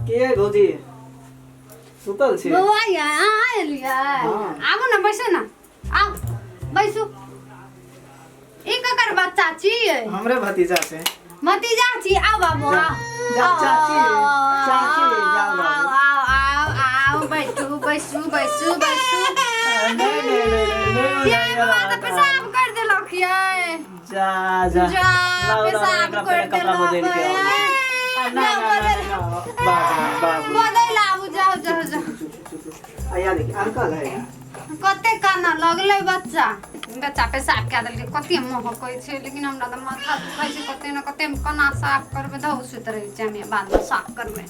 के भौजी सुतल छी बौआ आलिए आबू ना बैसो ना आओ बैसो ई ककर बच्चा छी हमरे भतीजा से भतीजा छी आओ बाबू जा चाची जाओ आओ बैसू नहीं ये बाबा तो पेशाब कर देलक ये जा पेशाब कर देलक बदल आबू जाओ आया देखिए अंकल है कते काना लगले बच्चा पेशाब कए देलकै कते महकै छै लेकिन हमरा त माथा दुखाइ छै कते न कते कना साफ करबै धौ सुत रहै छै हम बाद में साफ करबै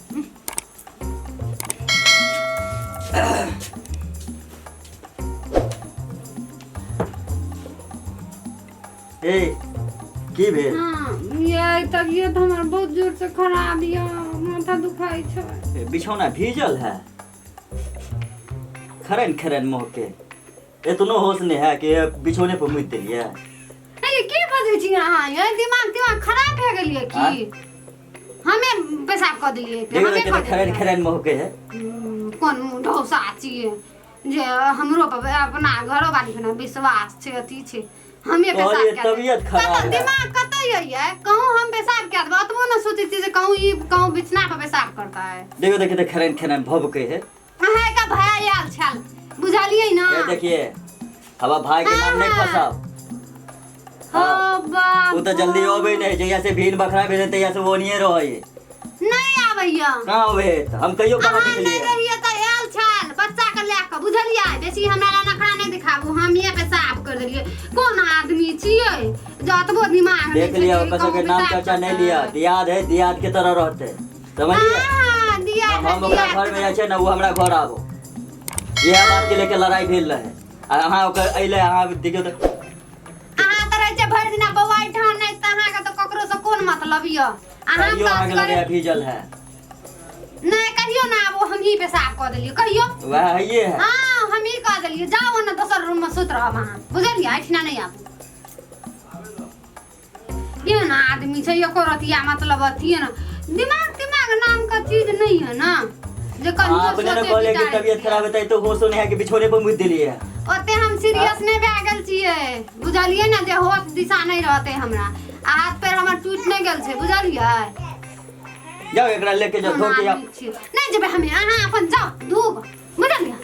ए की भेल ये तबियत हमर बहुत जोर से खराब ये माथा दुखाइ छै बिछौना भीजल है खरन महके इतना होश नहीं है कि बिछौने पर मुइत देलिए अरे की बजै छी अहाँ ये दिमाग खराब भए गेलिए की हमें पेशाब कर दिए खरन महके है कोन ढौसा छिए जे हमरो पर अपना घरो वाली पे विश्वास छै अथी छै हमें पेशाब कर तबियत खराब है दिमाग कतै है कहूं हम पेशाब कर देब अतबो न सोचै छी जे कहूं बिछना पर पेशाब करता है देखो तो खरन भभके है अहाँ का भाई आल छल बुझलिए ना ये देखिए हवा भाई के नाम नहीं फसाओ हां बाप वो तो जल्दी होबे नहीं जैया से भीड़ बखरा भेजे तैया से वो नहीं रहे नहीं आबैया कहां होबे हम कहियो कहां निकलिए नहीं रहिए त आल छल बच्चा के लेके बुझलिए बेसी हमरा नखरा नहीं दिखाबू हम ये पेशाब कर देलिए कौन आदमी छिए जतबो दिमाग देख लिया कसो के नाम चर्चा नहीं लिया दियाद के तरह रहते समझिए हां दियाद हम ओकरा घर में जाय छै ना वो हमरा घर आबो यह बात के लेके लड़ाई भेल रहे अहाँ ओकर अइले अहाँ देखियो त अहाँ त रहै छै भरि दिना बौआई ठान नहीं त अहाँ के त ककरो से कोन मतलब य अहाँ अहाँ के लगे भीजल है नहीं कहियो ना वो हम ही पेशाब कर देलिए कहियो वह है ये है हां हम ही कर देलिए जाओ ना दोसर रूम में सुत रह वहां बुझलिए ऐठना नहीं आबू ये ना आदमी छै एको रतिया मतलब अथी है ना दिमाग नाम का चीज नहीं है ना जे कहियो अपने ने कहले कि तबीयत खराब है तो होश नहीं है कि बिछोने पर मुद दिलिए ओते हम सीरियस नहीं भए गेल छिए बुझलिए ना जे होश दिशा नहीं रहते हमरा आ हाथ पैर हमर टूट नहीं गेल छै बुझलिए जाओ एकरा लेके जाओ धो के आप नहीं जेबे हमें अहाँ अपन जाओ धूप बुझलिए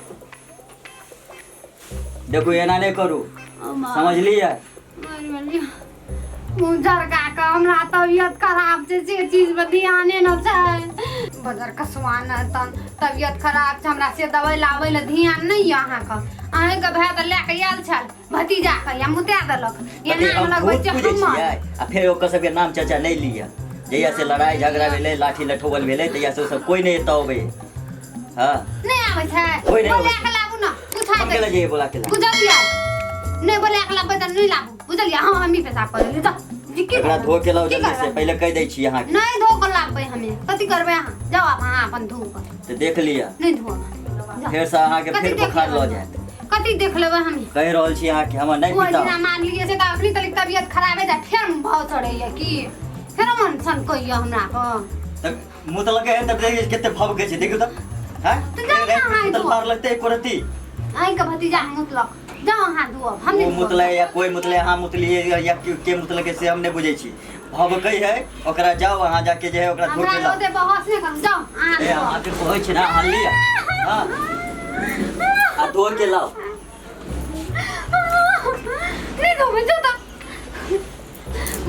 देखो एना नहीं करू समझ लिया मुझर का हमरा तबियत खराब छै से चीज पर ध्यान न छै बदर कसवान तन तबियत खराब छै हमरा से दवाई लाबै ले ध्यान नहीं है अहाँ का अहाँ के भाय त लेके आयल छल भतीजा के या मुता देलक ये नाम लगबै छै हम आ फिर ओकर सब के नाम चर्चा नहीं लिया जैया से लड़ाई झगड़ा भेले लाठी लठोवल भेले तैया से सब कोई नहीं एता होबे हां नहीं आबै छै कोई नहीं बोला के लाबू ना पूछा दे के बोला के बुझलिए नहीं बोला के लाबू त नहीं लाबू बुझलिए हां हम ही पेशाब कर ले त एकरा धो के लाओ जल्दी से पहले कह दै छी अहाँ नहीं धो के लाबे हमें कथि करबे अहाँ जाओ अहाँ अपन धो के तो देख लिया नहीं धो फिर से अहाँ के फिर बुखार ल जाए कथि देख लेबे हमें कह रहल छी अहाँ के हम नहीं कोई पीता ना मान लिए से त अपनी तबियत खराब है फिर भाव चढ़ैया की फिर मन सन कहियो हमरा को तब मुंह तो लगे है तब देखिए कितने भाव के छै देखियो त हां तो मार लगते एक परती आई का भतीजा मुतलक जाओ हां धो हम वो मुतले या कोई मुतले हां मुतलिए या के मुतले के से हम नहीं बुझै छी भाव कही है ओकरा जाओ वहां जाके जे है ओकरा धो के लाओ हमरा बहस नहीं कर जाओ ए हां के कहै छै ना हां लिया हां आ धो के लाओ नहीं धो में जो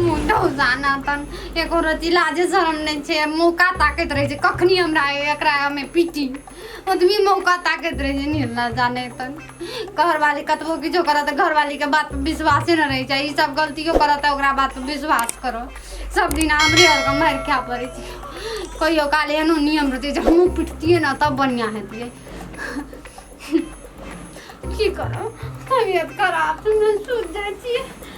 मुंडो जाना तन एको रति लाजे शरम नहीं छे मौका ताकत रहे छे कखनी हमरा एकरा में पीटी ओतबी मौका ताकत रहे छे निर्ला जाने तन घर वाली कतबो किछो करत घर वाली के बात पे विश्वास न रहे छे ई सब गलतियो करत ओकरा बात पे विश्वास करो सब दिन हमरे और का मार खा पड़े छे कहियो काले एनो नियम रहते जे हम पिटतिए ना तब बढ़िया हेतिए की करो तबियत खराब से मैं सूझ जाती है